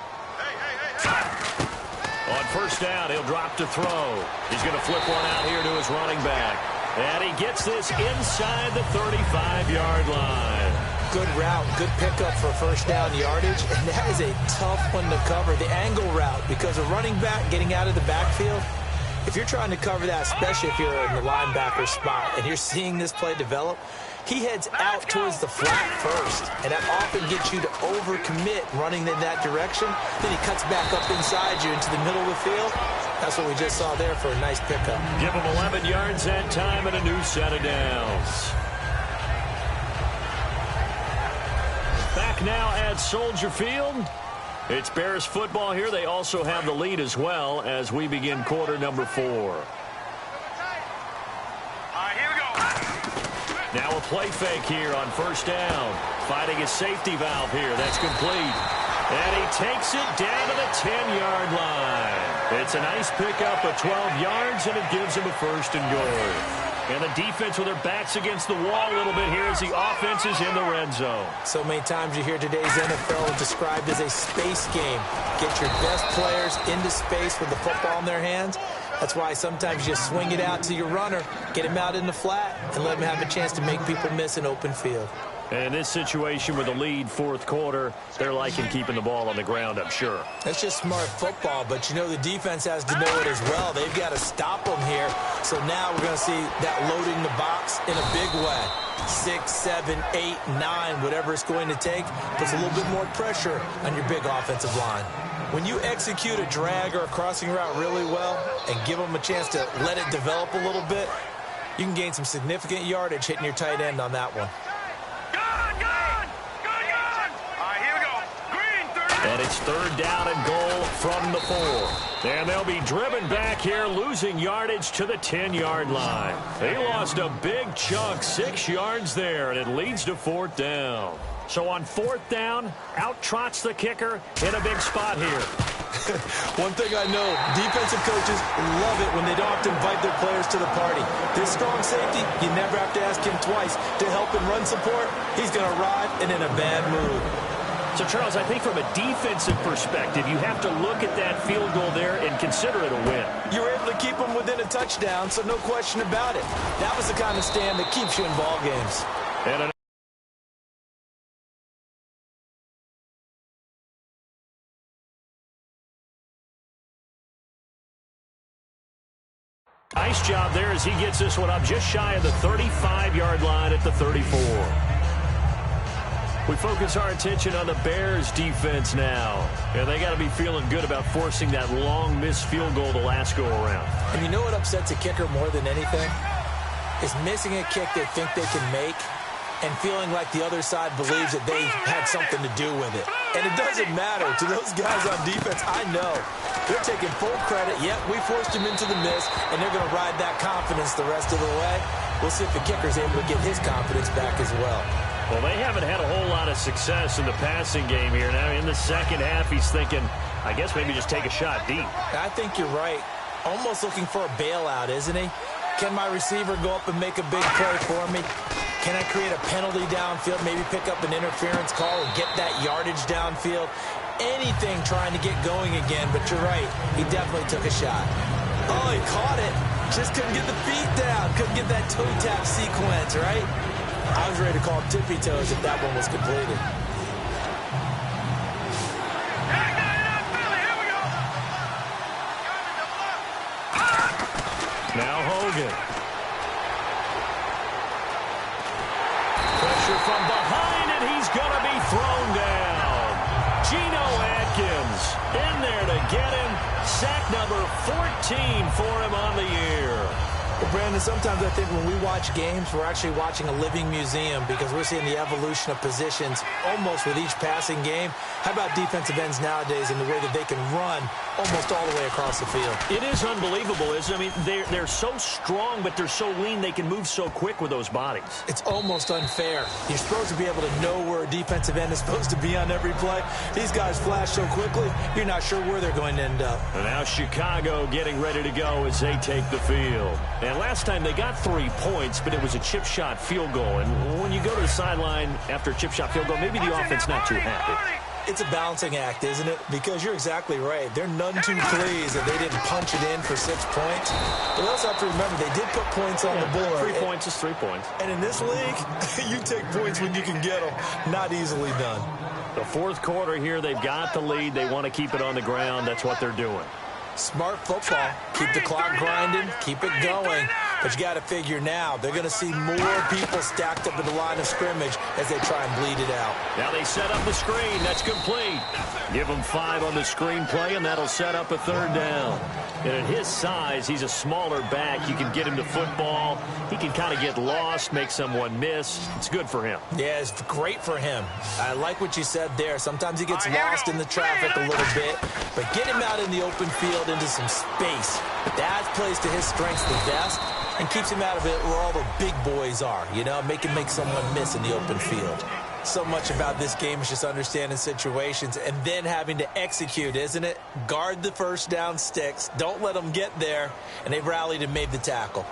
On first down, he'll drop to throw. He's going to flip one out here to his running back. And he gets this inside the 35-yard line. Good route, good pickup for first down yardage, and that is a tough one to cover, the angle route, because a running back getting out of the backfield, if you're trying to cover that, especially if you're in the linebacker spot and you're seeing this play develop, he heads out towards the flat first, and that often gets you to overcommit running in that direction. Then he cuts back up inside you into the middle of the field. That's what we just saw there for a nice pickup. Give him 11 yards that time and a new set of downs. Back now at Soldier Field. It's Bears football here. They also have the lead as well as we begin quarter number 4. All right, here we go. Now a play fake here on first down. Finding his safety valve here. That's complete. And he takes it down to the 10-yard line. It's a nice pickup of 12 yards, and it gives him a first and goal. And the defense with their backs against the wall a little bit here as the offense is in the red zone. So many times you hear today's NFL described as a space game. Get your best players into space with the football in their hands. That's why sometimes you swing it out to your runner, get him out in the flat, and let him have a chance to make people miss an open field. And in this situation with the lead fourth quarter, they're liking keeping the ball on the ground, I'm sure. That's just smart football, but you know the defense has to know it as well. They've got to stop them here. So now we're going to see that loading the box in a big way. 6, 7, 8, 9, whatever it's going to take, puts a little bit more pressure on your big offensive line. When you execute a drag or a crossing route really well and give them a chance to let it develop a little bit, you can gain some significant yardage hitting your tight end on that one. And it's 3rd down and goal from the 4. And they'll be driven back here, losing yardage to the 10-yard line. They lost a big chunk, 6 yards there, and it leads to 4th down. So on 4th down, out trots the kicker in a big spot here. One thing I know, defensive coaches love it when they don't have to invite their players to the party. This strong safety, you never have to ask him twice to help in run support. He's going to ride and in a bad mood. So, Charles, I think from a defensive perspective, you have to look at that field goal there and consider it a win. You were able to keep them within a touchdown, so no question about it. That was the kind of stand that keeps you in ball games. And nice job there as he gets this one up just shy of the 35-yard line at the 34. We focus our attention on the Bears defense now. And they got to be feeling good about forcing that long missed field goal the last go-around. And you know what upsets a kicker more than anything? Is missing a kick they think they can make and feeling like the other side believes that they had something to do with it. And it doesn't matter. To those guys on defense, I know. They're taking full credit. Yep, we forced him into the miss, and they're going to ride that confidence the rest of the way. We'll see if the kicker's able to get his confidence back as well. Well, they haven't had a whole lot of success in the passing game here. Now, in the second half, he's thinking, I guess maybe just take a shot deep. I think you're right. Almost looking for a bailout, isn't he? Can my receiver go up and make a big play for me? Can I create a penalty downfield, maybe pick up an interference call and get that yardage downfield? Anything trying to get going again, but you're right. He definitely took a shot. Oh, he caught it. Just couldn't get the feet down. Couldn't get that toe tap sequence, right? I was ready to call tippy toes if that one was completed. Now Hogan. Pressure from behind, and he's going to be thrown down. Geno Atkins in there to get him. Sack number 14 for him on the year. Well, Brandon, sometimes I think when we watch games, we're actually watching a living museum because we're seeing the evolution of positions almost with each passing game. How about defensive ends nowadays and the way that they can run almost all the way across the field? It is unbelievable, isn't it? I mean, they're so strong, but they're so lean, they can move so quick with those bodies. It's almost unfair. You're supposed to be able to know where a defensive end is supposed to be on every play. These guys flash so quickly, you're not sure where they're going to end up. And now Chicago getting ready to go as they take the field. And last time they got 3 points, but it was a chip shot field goal. And when you go to the sideline after a chip shot field goal, maybe the offense not too happy. It's a balancing act, isn't it? Because you're exactly right. They're none too pleased that they didn't punch it in for 6 points. But we also have to remember they did put points on the board. 3 points is 3 points. And in this league, you take points when you can get them. Not easily done. The fourth quarter here, they've got the lead. They want to keep it on the ground. That's what they're doing. Smart football. Keep the clock grinding. Keep it going. But you got to figure now, they're going to see more people stacked up in the line of scrimmage as they try and bleed it out. Now they set up the screen. That's complete. Give them 5 on the screen play, and that'll set up a 3rd down. And at his size, he's a smaller back. You can get him to football. He can kind of get lost, make someone miss. It's good for him. Yeah, it's great for him. I like what you said there. Sometimes he gets lost in the traffic a little bit, but get him out in the open field into some space. That plays to his strengths the best and keeps him out of it where all the big boys are, you know, make him make someone miss in the open field. So much about this game is just understanding situations and then having to execute, isn't it? Guard the first down sticks. Don't let them get there. And they've rallied and made the tackle.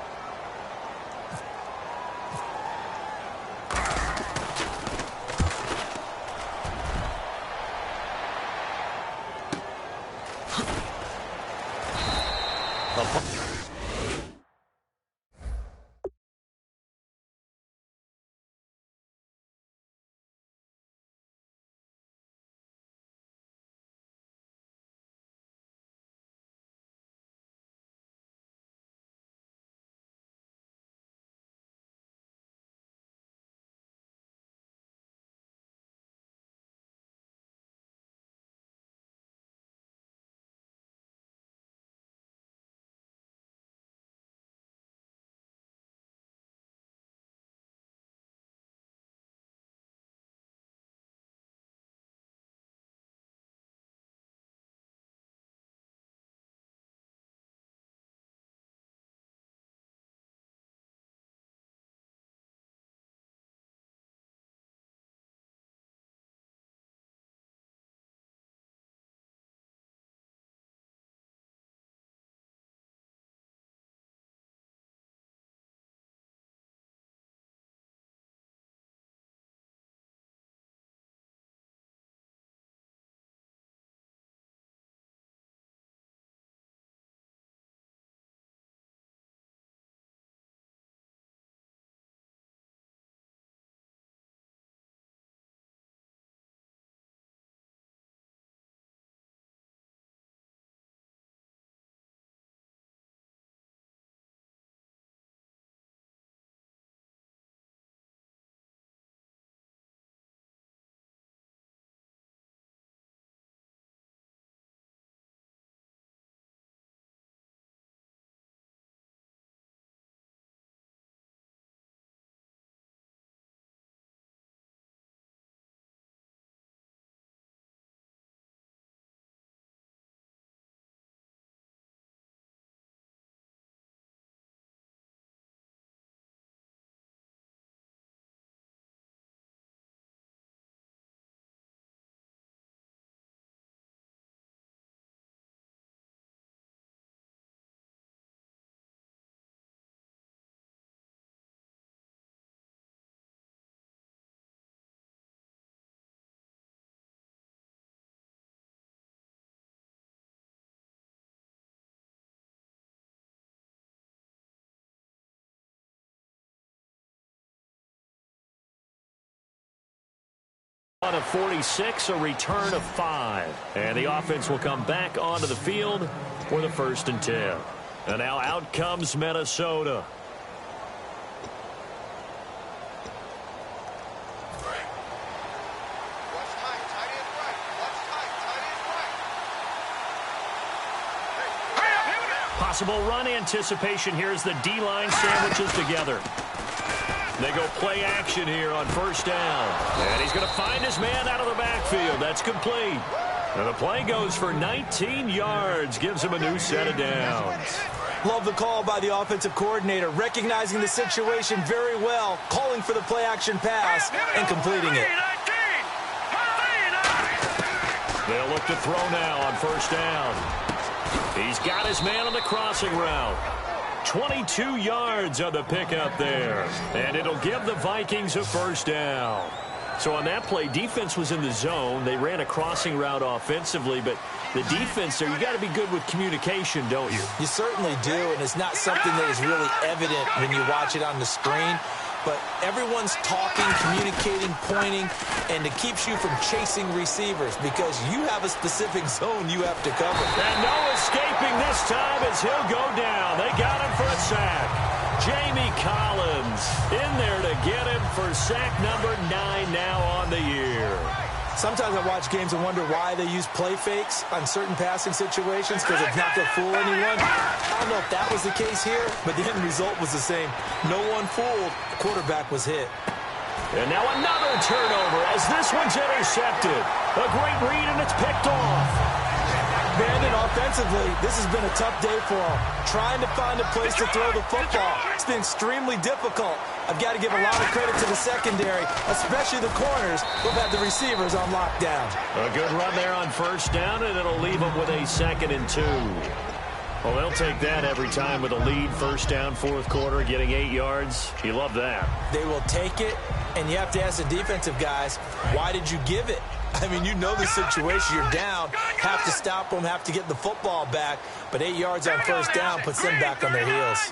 run of 46, a return of 5. And the offense will come back onto the field for the 1st and 10. And now out comes Minnesota. Possible run anticipation here as the D-line sandwiches together. They go play action here on 1st down. And he's going to find his man out of the backfield. That's complete. And the play goes for 19 yards. Gives him a new set of downs. Love the call by the offensive coordinator, recognizing the situation very well, calling for the play action pass and completing it. They'll look to throw now on 1st down. He's got his man on the crossing route. 22 yards on the pickup there. And it'll give the Vikings a 1st down. So on that play, defense was in the zone. They ran a crossing route offensively, but the defense there, you got to be good with communication, don't you? You certainly do, and it's not something that is really evident when you watch it on the screen. But everyone's talking, communicating, pointing, and it keeps you from chasing receivers because you have a specific zone you have to cover. And no escaping this time as he'll go down. They got him for a sack. Jamie Collins in there to get him for sack number 9 now on the year. Sometimes I watch games and wonder why they use play fakes on certain passing situations because it's not to fool anyone. I don't know if that was the case here, but the end result was the same. No one fooled. The quarterback was hit. And now another turnover as this one's intercepted. A great read, and it's picked off. Bandon offensively, this has been a tough day for them. Trying to find a place to throw the football. It's been extremely difficult. I've got to give a lot of credit to the secondary, especially the corners who've had the receivers on lockdown. A good run there on 1st down, and it'll leave them with a 2nd and 2. Well, they'll take that every time with a lead. 1st down, 4th quarter, getting 8 yards. You love that. They will take it, and you have to ask the defensive guys, why did you give it? I mean, you know the situation. You're down, have to stop them, have to get the football back. But 8 yards on 1st down puts them back on their heels.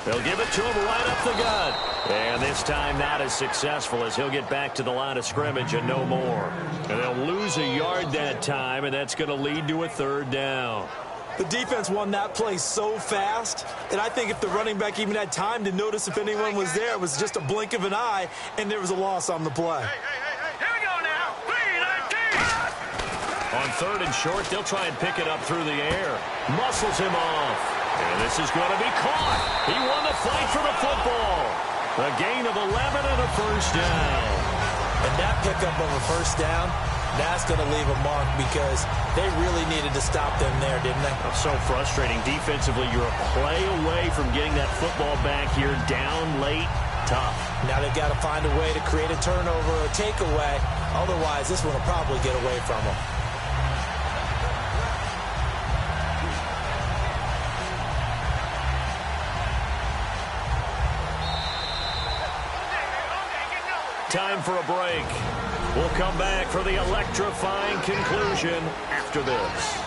They'll give it to him right up the gut. And this time not as successful as he'll get back to the line of scrimmage and no more. And they'll lose a yard that time, and that's going to lead to a 3rd down. The defense won that play so fast that I think if the running back even had time to notice if anyone was there, it was just a blink of an eye, and there was a loss on the play. Here we go now. 3-19. On 3rd and short, they'll try and pick it up through the air. Muscles him off. And this is going to be caught. He won the fight for the football. A gain of 11 and a 1st down. And that pickup of a 1st down, that's going to leave a mark because they really needed to stop them there, didn't they? So frustrating. Defensively, you're a play away from getting that football back here down late. Tough. Now they've got to find a way to create a turnover or a takeaway. Otherwise, this one will probably get away from them. Time for a break. We'll come back for the electrifying conclusion after this.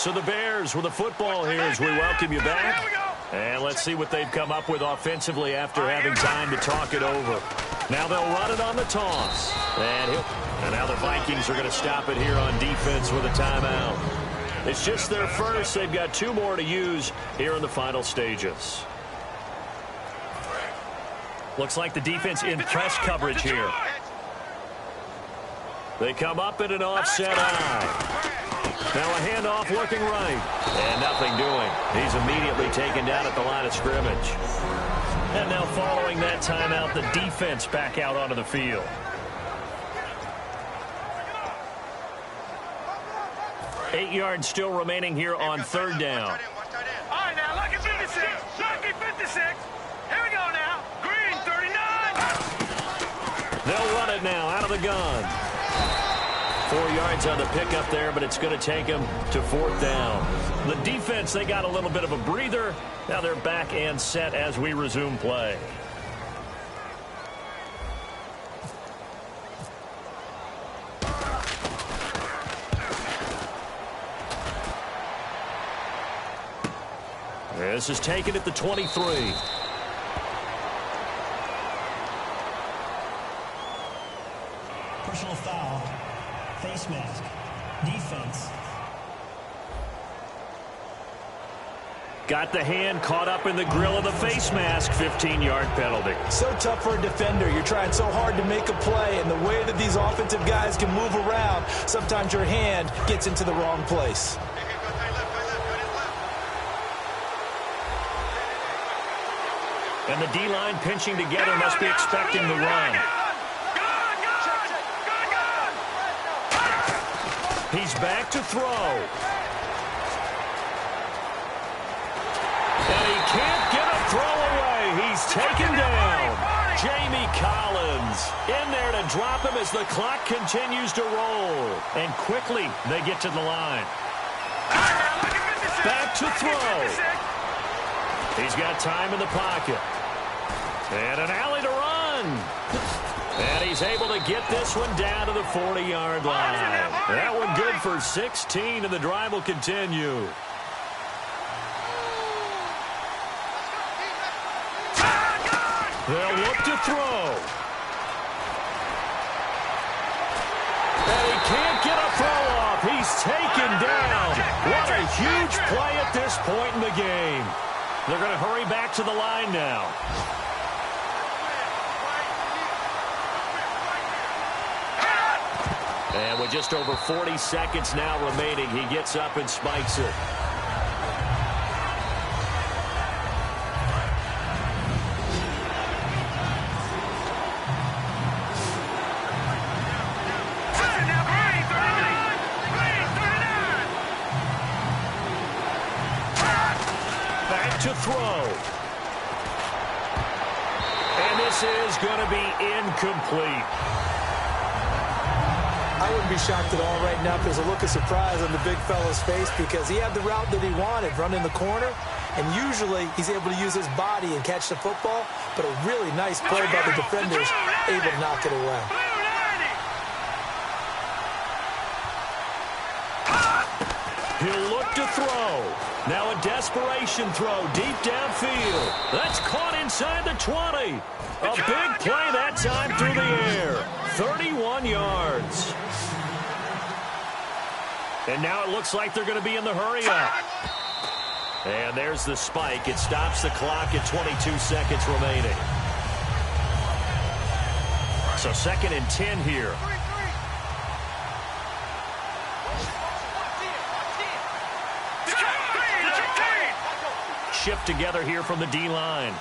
So the Bears with the football here as we welcome you back. And let's see what they've come up with offensively after having time to talk it over. Now they'll run it on the toss. And now the Vikings are going to stop it here on defense with a timeout. It's just their first. They've got 2 more to use here in the final stages. Looks like the defense in press coverage here. They come up in an offset eye. Now a handoff looking right. And nothing doing. He's immediately taken down at the line of scrimmage. And now following that timeout, the defense back out onto the field. Eight yards still remaining here on 3rd down. All right, now, lucky 56. Lucky 56. Here we go now. Green, 39. They'll run it now out of the gun. 4 yards on the pickup there, but it's going to take them to 4th down. The defense, they got a little bit of a breather. Now they're back and set as we resume play. This is taken at the 23. Personal foul. Face mask. Defense. Got the hand caught up in the grill of the face mask. 15-yard penalty. So tough for a defender. You're trying so hard to make a play, and the way that these offensive guys can move around, sometimes your hand gets into the wrong place. And the D-line pinching together, must be expecting the run. He's back to throw. And he can't get a throw away. He's taken down. Jamie Collins in there to drop him as the clock continues to roll. And quickly they get to the line. Back to throw. He's got time in the pocket. And an alley to run. And he's able to get this one down to the 40-yard line. That one good for 16, and the drive will continue. They'll look to throw. And he can't get a throw off. He's taken down. What a huge play at this point in the game. They're going to hurry back to the line now. And with just over 40 seconds now remaining, he gets up and spikes it. Back to throw. And this is going to be incomplete. I wouldn't be shocked at all right now if there's a look of surprise on the big fella's face, because he had the route that he wanted, running the corner, and usually he's able to use his body and catch the football, but a really nice play by the defenders, able to knock it away. He'll look to throw. Now a desperation throw deep downfield. That's caught inside the 20. A big play that time through the air. 31 yards. And now it looks like they're going to be in the hurry-up. And there's the spike. It stops the clock at 22 seconds remaining. So 2nd and 10 here. Shift together here from the D-line.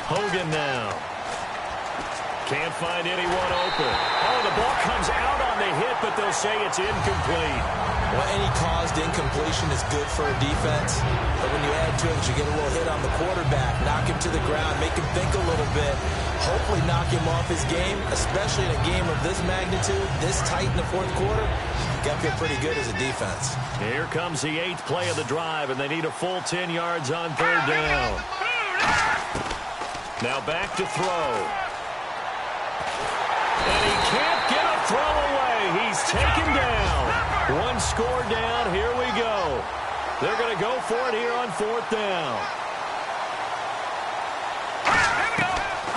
Hogan now. Can't find anyone open. Oh, the ball comes out on the hit, but they'll say it's incomplete. Well, any caused incompletion is good for a defense, but when you add to it, you get a little hit on the quarterback, knock him to the ground, make him think a little bit, hopefully knock him off his game, especially in a game of this magnitude, this tight in the 4th quarter. Got to feel pretty good as a defense. Here comes the 8th play of the drive, and they need a full 10 yards on 3rd down. Now back to throw. And he can't get a throw away. He's taken down. One score down. Here we go. They're going to go for it here on 4th down.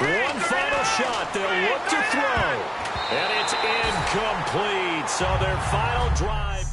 One final shot. They'll look to throw. And it's incomplete. So their final drive.